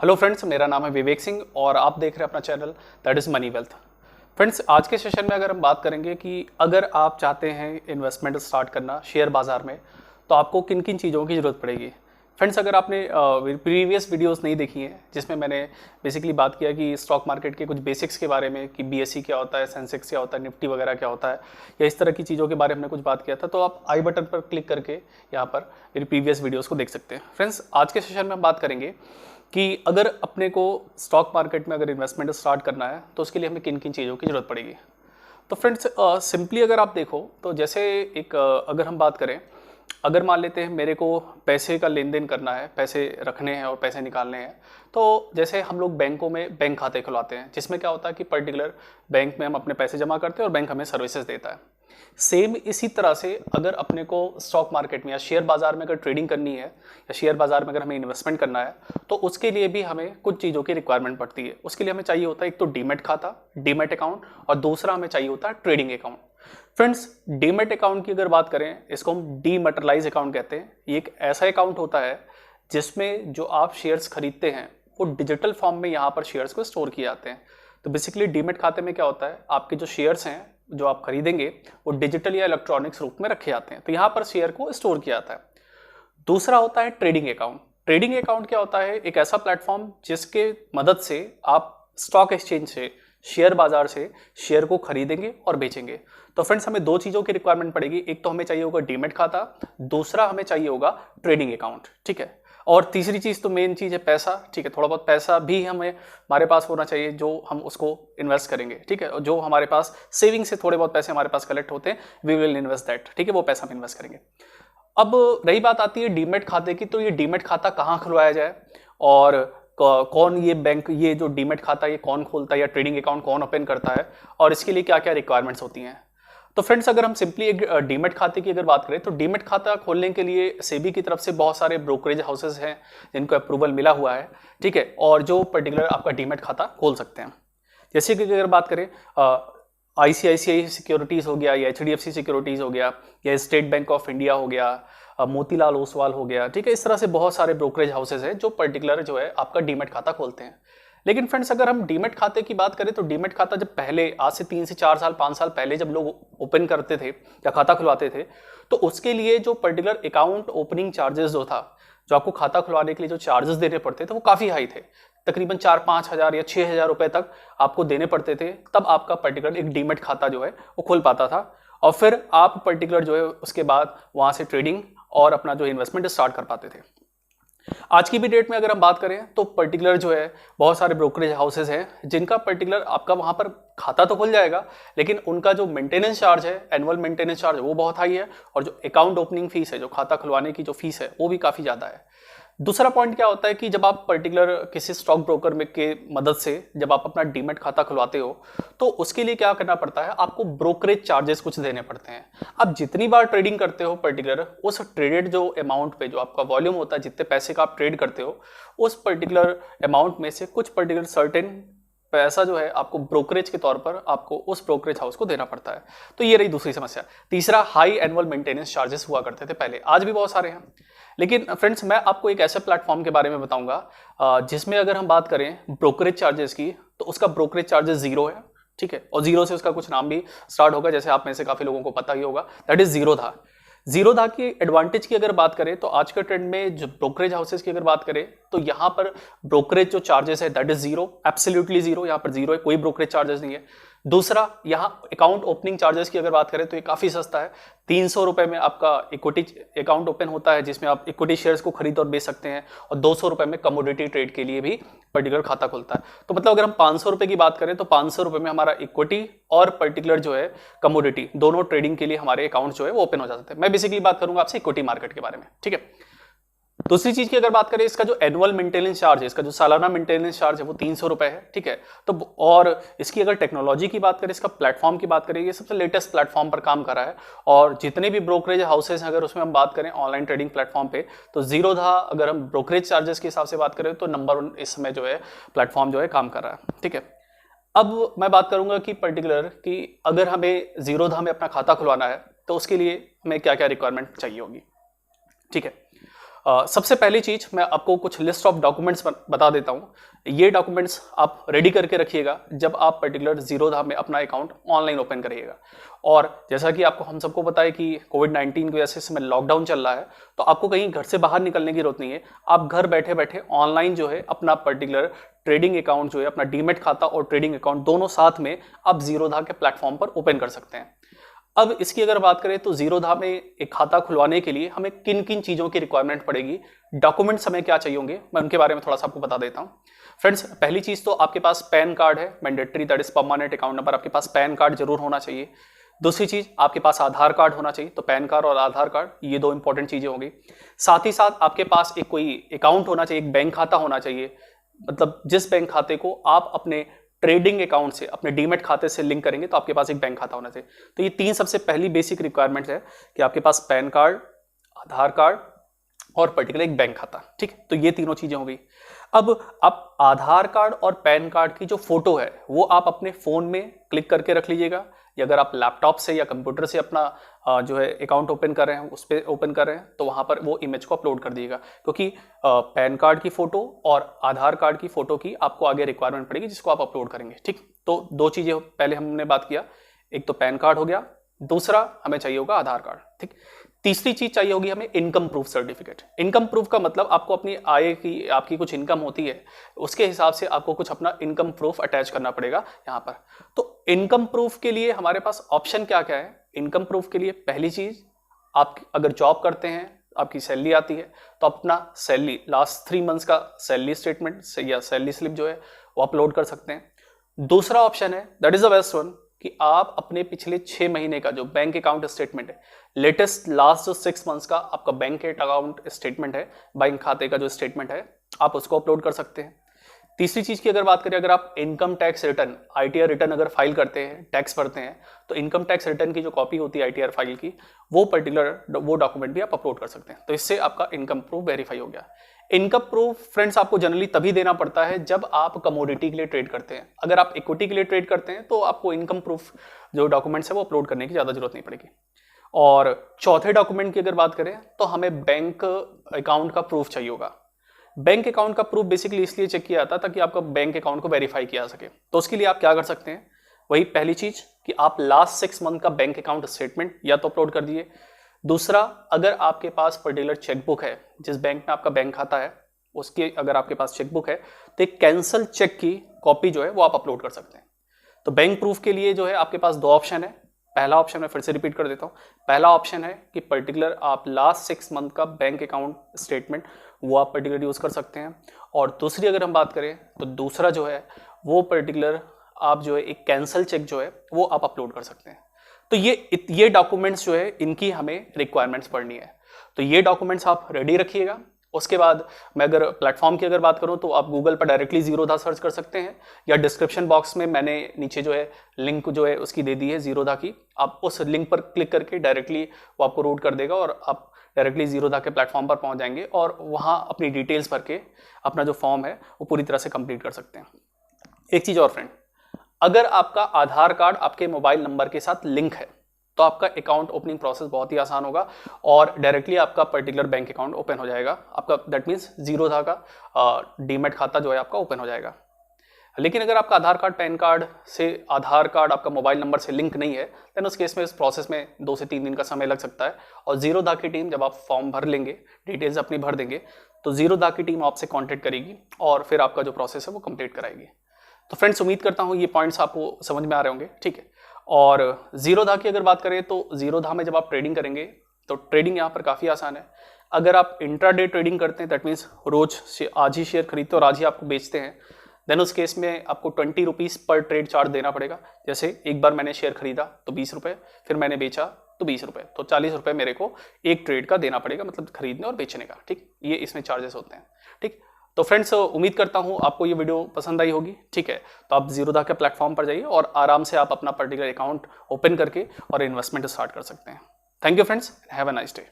Hello friends, मेरा नाम है विवेक सिंह और आप देख रहे हैं अपना channel that is money wealth. Friends, आज के सेशन में अगर हम बात करेंगे कि अगर आप चाहते हैं इन्वेस्टमेंट स्टार्ट करना शेयर बाज़ार में, तो आपको किन किन चीज़ों की ज़रूरत पड़ेगी। फ्रेंड्स, अगर आपने प्रीवियस वीडियोस नहीं देखी हैं जिसमें मैंने बेसिकली बात किया कि स्टॉक मार्केट के कुछ बेसिक्स के बारे में कि बीएसई क्या होता है, सेंसेक्स क्या होता है, निफ्टी वगैरह क्या होता है, या इस तरह की चीज़ों के बारे में हमने कुछ बात किया था, तो आप आई बटन पर क्लिक करके यहाँ पर मेरी प्रीवियस वीडियोज़ को देख सकते हैं। फ्रेंड्स, आज के सेशन में हम बात करेंगे कि अगर अपने को स्टॉक मार्केट में अगर इन्वेस्टमेंट स्टार्ट करना है तो उसके लिए हमें किन किन चीज़ों की ज़रूरत पड़ेगी। तो फ्रेंड्स, सिंपली अगर आप देखो तो जैसे एक अगर हम बात करें, अगर मान लेते हैं मेरे को पैसे का लेन देन करना है, पैसे रखने हैं और पैसे निकालने हैं, तो जैसे हम लोग बैंकों में बैंक खाते खुलवाते हैं जिसमें क्या होता है कि पर्टिकुलर बैंक में हम अपने पैसे जमा करते हैं और बैंक हमें सर्विसेज देता है। सेम इसी तरह से अगर अपने को स्टॉक मार्केट में या शेयर बाजार में अगर ट्रेडिंग करनी है या शेयर बाजार में अगर हमें इन्वेस्टमेंट करना है, तो उसके लिए भी हमें कुछ चीज़ों की रिक्वायरमेंट पड़ती है। उसके लिए हमें चाहिए होता है एक तो डीमैट खाता, डीमैट अकाउंट, और दूसरा हमें चाहिए होता है trading account. Friends, demat account की अगर बात करें, इसको हम डीमैटेरियलाइज अकाउंट कहते हैं। ये एक ऐसा अकाउंट होता है जिसमें जो आप शेयर्स खरीदते हैं वो डिजिटल फॉर्म में यहाँ पर शेयर्स को स्टोर किए जाते हैं। तो बेसिकली डीमैट खाते में क्या होता है, आपके जो शेयर्स हैं जो आप खरीदेंगे वो डिजिटल या इलेक्ट्रॉनिक्स रूप में रखे जाते हैं, तो यहाँ पर शेयर को स्टोर किया जाता है। दूसरा होता है ट्रेडिंग अकाउंट। ट्रेडिंग अकाउंट क्या होता है, एक ऐसा प्लेटफॉर्म जिसके मदद से आप स्टॉक एक्सचेंज से, शेयर बाजार से शेयर को खरीदेंगे और बेचेंगे। तो फ्रेंड्स, हमें दो चीज़ों की रिक्वायरमेंट पड़ेगी, एक तो हमें चाहिए होगा डीमैट खाता, दूसरा हमें चाहिए होगा ट्रेडिंग अकाउंट, ठीक है। और तीसरी चीज़ तो मेन चीज़ है पैसा, ठीक है। थोड़ा बहुत पैसा भी हमारे पास होना चाहिए जो हम उसको इन्वेस्ट करेंगे, ठीक है। और जो हमारे पास सेविंग से थोड़े बहुत पैसे हमारे पास कलेक्ट होते हैं, वी विल इन्वेस्ट दैट, ठीक है, वो पैसा हम इन्वेस्ट करेंगे। अब रही बात आती है डीमैट खाते की, तो ये डीमैट खाता कहाँ खुलवाया जाए और कौन ये बैंक, ये जो डीमैट खाता ये कौन खोलता है या ट्रेडिंग अकाउंट कौन ओपन करता है और इसके लिए क्या क्या रिक्वायरमेंट्स होती हैं। तो फ्रेंड्स, अगर हम सिंपली एक डीमैट खाते की अगर बात करें, तो डीमैट खाता खोलने के लिए सेबी की तरफ से बहुत सारे ब्रोकरेज हाउसेज हैं जिनको अप्रूवल मिला हुआ है, ठीक है, और जो पर्टिकुलर आपका डीमैट खाता खोल सकते हैं। जैसे कि अगर बात करें, आईसीआईसीआई सिक्योरिटीज़ हो गया या एचडीएफसी सिक्योरिटीज़ हो गया या स्टेट बैंक ऑफ इंडिया हो गया, मोतीलाल ओसवाल हो गया, ठीक है, इस तरह से बहुत सारे ब्रोकरेज हाउसेज हैं जो पर्टिकुलर जो है आपका डीमैट खाता खोलते हैं। लेकिन फ्रेंड्स, अगर हम डीमैट खाते की बात करें तो डीमैट खाता जब पहले, आज से 3 से 4 साल 5 साल पहले जब लोग ओपन करते थे या खाता खुलवाते थे, तो उसके लिए जो पर्टिकुलर अकाउंट ओपनिंग चार्जेस जो था, जो आपको खाता खुलवाने के लिए जो चार्जेस देने पड़ते थे वो काफ़ी हाई थे। तकरीबन 4-5 हज़ार या 6 हज़ार रुपए तक आपको देने पड़ते थे, तब आपका पर्टिकुलर एक डीमैट खाता जो है वो खुल पाता था। और फिर आप पर्टिकुलर जो है उसके बाद वहाँ से ट्रेडिंग और अपना जो इन्वेस्टमेंट स्टार्ट कर पाते थे। आज की भी डेट में अगर हम बात करें तो पर्टिकुलर जो है बहुत सारे ब्रोकरेज हाउसेज हैं जिनका पर्टिकुलर आपका वहाँ पर खाता तो खुल जाएगा, लेकिन उनका जो मेंटेनेंस चार्ज है, एनुअल मेंटेनेंस चार्ज, वो बहुत हाई है, और जो अकाउंट ओपनिंग फीस है, जो खाता खुलवाने की जो फीस है, वो भी काफ़ी ज़्यादा है। दूसरा पॉइंट क्या होता है कि जब आप पर्टिकुलर किसी स्टॉक ब्रोकर में के मदद से जब आप अपना डीमैट खाता खुलवाते हो, तो उसके लिए क्या करना पड़ता है, आपको ब्रोकरेज चार्जेस कुछ देने पड़ते हैं। आप जितनी बार ट्रेडिंग करते हो पर्टिकुलर, उस ट्रेडेड जो अमाउंट पे जो आपका वॉल्यूम होता है, जितने पैसे का आप ट्रेड करते हो, उस पर्टिकुलर अमाउंट में से कुछ पर्टिकुलर सर्टेन पैसा जो है आपको ब्रोकरेज के तौर पर आपको उस ब्रोकरेज हाउस को देना पड़ता है। तो ये रही दूसरी समस्या। तीसरा, हाई एनुअल मेंटेनेंस चार्जेस हुआ करते थे पहले, आज भी बहुत सारे हैं। लेकिन फ्रेंड्स, मैं आपको एक ऐसे प्लेटफॉर्म के बारे में बताऊंगा जिसमें अगर हम बात करें ब्रोकरेज चार्जेस की, तो उसका ब्रोकरेज चार्जेस 0 है, ठीक है, और 0 से उसका कुछ नाम भी स्टार्ट होगा, जैसे आप में से काफी लोगों को पता ही होगा, दैट इज जीरोधा। जीरोधा की एडवांटेज की अगर बात करें तो आज के ट्रेंड में जो ब्रोकरेज हाउसेस की अगर बात करें तो यहाँ पर ब्रोकरेज जो चार्जेस है दैट इज 0, एब्सोल्युटली 0, यहाँ पर 0 है, कोई ब्रोकरेज चार्जेस नहीं है। दूसरा, यहाँ अकाउंट ओपनिंग चार्जेस की अगर बात करें तो ये काफ़ी सस्ता है। 300 रुपये में आपका इक्विटी अकाउंट ओपन होता है जिसमें आप इक्विटी शेयर्स को खरीद और बेच सकते हैं, और 200 रुपये में कमोडिटी ट्रेड के लिए भी पर्टिकुलर खाता खुलता है। तो मतलब अगर हम 500 रुपये की बात करें तो 500 रुपये में हमारा इक्विटी और पर्टिकुलर जो है कमोडिटी दोनों ट्रेडिंग के लिए हमारे अकाउंट जो है वो ओपन हो जाते हैं। मैं बेसिकली बात करूंगा आपसे इक्विटी मार्केट के बारे में, ठीक है। दूसरी चीज की अगर बात करें, इसका जो एनुअल मेंटेनेंस चार्ज है, इसका जो सालाना मेंटेनेंस चार्ज है वो 300 रुपए है, ठीक है। तो और इसकी अगर टेक्नोलॉजी की बात करें, इसका प्लेटफॉर्म की बात करें, ये सबसे लेटेस्ट प्लेटफॉर्म पर काम कर रहा है, और जितने भी ब्रोकरेज हाउसेज हैं अगर उसमें हम बात करें ऑनलाइन ट्रेडिंग प्लेटफॉर्म पे, तो जीरोधा अगर हम ब्रोकरेज चार्जेस के हिसाब से बात करें तो नंबर 1 इस समय जो है प्लेटफॉर्म जो है काम कर रहा है, ठीक है। अब मैं बात करूंगा कि पर्टिकुलर कि अगर हमें जीरोधा में अपना खाता खुलवाना है तो उसके लिए हमें क्या क्या रिक्वायरमेंट चाहिए होगी, ठीक है। सबसे पहली चीज मैं आपको कुछ लिस्ट ऑफ डॉक्यूमेंट्स बता देता हूँ। ये डॉक्यूमेंट्स आप रेडी करके रखिएगा जब आप पर्टिकुलर जीरोधा में अपना अकाउंट ऑनलाइन ओपन करिएगा। और जैसा कि आपको हम सबको पता है कि कोविड-19 की वजह से इस समय लॉकडाउन चल रहा है, तो आपको कहीं घर से बाहर निकलने की जरूरत नहीं है। आप घर बैठे बैठे ऑनलाइन जो है अपना पर्टिकुलर ट्रेडिंग अकाउंट जो है, अपना डीमेट खाता और ट्रेडिंग अकाउंट दोनों साथ में आप जीरोधा के प्लेटफॉर्म पर ओपन कर सकते हैं। अब इसकी अगर बात करें तो जीरोधा में एक खाता खुलवाने के लिए हमें किन किन चीज़ों की रिक्वायरमेंट पड़ेगी, डॉक्यूमेंट्स हमें क्या चाहिए होंगे, मैं उनके बारे में थोड़ा सा आपको बता देता हूँ। फ्रेंड्स, पहली चीज़ तो आपके पास पैन कार्ड है, mandatory, that is permanent account number, आपके पास पैन कार्ड जरूर होना चाहिए। दूसरी चीज़, आपके पास आधार कार्ड होना चाहिए, तो पैन कार्ड और आधार कार्ड ये दो इंपॉर्टेंट चीज़ें होंगी। साथ ही साथ आपके पास एक कोई अकाउंट होना चाहिए, एक बैंक खाता होना चाहिए, मतलब जिस बैंक खाते को आप अपने ट्रेडिंग अकाउंट से, अपने डीमेट खाते से लिंक करेंगे, तो आपके पास एक बैंक खाता होना चाहिए। तो ये तीन सबसे पहली बेसिक रिक्वायरमेंट है कि आपके पास पैन कार्ड, आधार कार्ड और पर्टिकुलर एक बैंक खाता। ठीक, तो ये तीनों चीजें हो गई। अब आप आधार कार्ड और पैन कार्ड की जो फोटो है वो आप अपने फोन में क्लिक करके रख लीजिएगा, या अगर आप लैपटॉप से या कंप्यूटर से अपना जो है अकाउंट ओपन कर रहे हैं, उस पर ओपन कर रहे हैं, तो वहां पर वो इमेज को अपलोड कर दीजिएगा, क्योंकि पैन कार्ड की फोटो और आधार कार्ड की फोटो की आपको आगे रिक्वायरमेंट पड़ेगी जिसको आप अपलोड करेंगे। ठीक, तो दो चीजें पहले हमने बात किया, एक तो पैन कार्ड हो गया, दूसरा हमें चाहिए होगा आधार कार्ड। ठीक, तीसरी चीज चाहिए होगी हमें income proof certificate. Income proof का मतलब आपको अपनी आय की, आपकी कुछ इनकम होती है, उसके हिसाब से आपको कुछ अपना इनकम प्रूफ अटैच करना पड़ेगा यहाँ पर। तो इनकम प्रूफ के लिए हमारे पास ऑप्शन क्या क्या है? इनकम प्रूफ के लिए पहली चीज, आप अगर जॉब करते हैं, आपकी सैलरी आती है, तो अपना सैलरी लास्ट 3 मंथ्स का सैलरी स्टेटमेंट या सैलरी स्लिप जो है वो अपलोड कर सकते हैं। दूसरा ऑप्शन है, that is the best one, कि आप अपने पिछले 6 महीने का जो बैंक अकाउंट स्टेटमेंट है, लेटेस्ट लास्ट जो 6 मंथ्स का आपका बैंक अकाउंट स्टेटमेंट है, बैंक खाते का जो स्टेटमेंट है, आप उसको अपलोड कर सकते हैं। तीसरी चीज की अगर बात करें, अगर आप income tax return, ITR return अगर फाइल करते हैं, टैक्स भरते हैं, तो इनकम टैक्स रिटर्न की जो कॉपी होती है आईटीआर फाइल की, वो पर्टिकुलर वो डॉक्यूमेंट भी आप अपलोड कर सकते हैं। तो इससे आपका इनकम प्रूफ वेरीफाई हो गया। इनकम प्रूफ फ्रेंड्स आपको जनरली तभी देना पड़ता है जब आप कमोडिटी के लिए ट्रेड करते हैं। अगर आप इक्विटी के लिए ट्रेड करते हैं तो आपको इनकम प्रूफ जो डॉक्यूमेंट्स है वो अपलोड करने की ज्यादा जरूरत नहीं पड़ेगी। और चौथे डॉक्यूमेंट की अगर बात करें तो हमें बैंक अकाउंट का प्रूफ चाहिए होगा। बैंक अकाउंट का प्रूफ बेसिकली इसलिए चेक किया जाता है ताकि आपका बैंक अकाउंट को वेरीफाई किया जा सके। तो उसके लिए आप क्या कर सकते हैं, वही पहली चीज कि आप लास्ट 6 मंथ का बैंक अकाउंट स्टेटमेंट या तो अपलोड कर दिए। दूसरा, अगर आपके पास पर्टिकुलर चेकबुक है, जिस बैंक में आपका बैंक खाता है उसके अगर आपके पास चेकबुक है, तो एक कैंसल चेक की कॉपी जो है वो आप अपलोड कर सकते हैं। तो बैंक प्रूफ के लिए जो है आपके पास दो ऑप्शन है। पहला ऑप्शन मैं फिर से रिपीट कर देता हूँ, पहला ऑप्शन है कि पर्टिकुलर आप लास्ट 6 मंथ का बैंक अकाउंट स्टेटमेंट वो आप पर्टिकुलर यूज कर सकते हैं। और दूसरी अगर हम बात करें तो दूसरा जो है वो पर्टिकुलर आप जो है एक कैंसल चेक जो है वो आप अपलोड कर सकते हैं। तो ये डॉक्यूमेंट्स जो है इनकी हमें रिक्वायरमेंट्स पड़नी है। तो ये डॉक्यूमेंट्स आप रेडी रखिएगा। उसके बाद मैं अगर प्लेटफॉर्म की अगर बात करूं तो आप गूगल पर डायरेक्टली जीरोधा सर्च कर सकते हैं, या डिस्क्रिप्शन बॉक्स में मैंने नीचे जो है लिंक जो है उसकी दे दी है जीरोधा की, आप उस लिंक पर क्लिक करके डायरेक्टली वो आपको रूट कर देगा और आप डायरेक्टली जीरोधा के प्लेटफॉर्म पर पहुंच जाएंगे और वहां अपनी डिटेल्स भर के अपना जो फॉर्म है वो पूरी तरह से कंप्लीट कर सकते हैं। एक चीज और फ्रेंड, अगर आपका आधार कार्ड आपके मोबाइल नंबर के साथ लिंक है तो आपका अकाउंट ओपनिंग प्रोसेस बहुत ही आसान होगा और डायरेक्टली आपका पर्टिकुलर बैंक अकाउंट ओपन हो जाएगा आपका, दैट मीन्स जीरोधा का डीमेट खाता जो है आपका ओपन हो जाएगा। लेकिन अगर आपका आधार कार्ड पैन कार्ड से आधार कार्ड आपका मोबाइल नंबर से लिंक नहीं है, देन उस केस में इस प्रोसेस में 2 से 3 दिन का समय लग सकता है। और जीरोधा की टीम जब आप फॉर्म भर लेंगे, डिटेल्स अपनी भर देंगे, तो जीरोधा की टीम आपसे कॉन्टेक्ट करेगी और फिर आपका जो प्रोसेस है वो कंप्लीट कराएगी। तो फ्रेंड्स, उम्मीद करता हूँ ये पॉइंट्स आपको समझ में आ रहे होंगे। ठीक है, और जीरोधा की अगर बात करें तो जीरोधा में जब आप ट्रेडिंग करेंगे तो ट्रेडिंग यहाँ पर काफ़ी आसान है। अगर आप इंट्राडे ट्रेडिंग करते हैं, दैट मीन्स रोज आज ही शेयर खरीदते हो और आज ही आपको बेचते हैं, देन उस केस में आपको 20 रुपीज़ पर ट्रेड चार्ज देना पड़ेगा। जैसे एक बार मैंने शेयर खरीदा तो 20 रुपये, फिर मैंने बेचा तो 20 रुपये, तो 40 रुपये मेरे को एक ट्रेड का देना पड़ेगा, मतलब खरीदने और बेचने का। ठीक, ये इसमें चार्जेस होते हैं। ठीक, तो फ्रेंड्स, उम्मीद करता हूँ आपको ये वीडियो पसंद आई होगी। ठीक है, तो आप जीरोधा के प्लेटफॉर्म पर जाइए और आराम से आप अपना पर्टिकुलर अकाउंट ओपन करके और इन्वेस्टमेंट स्टार्ट कर सकते हैं। Thank you friends, have a nice day.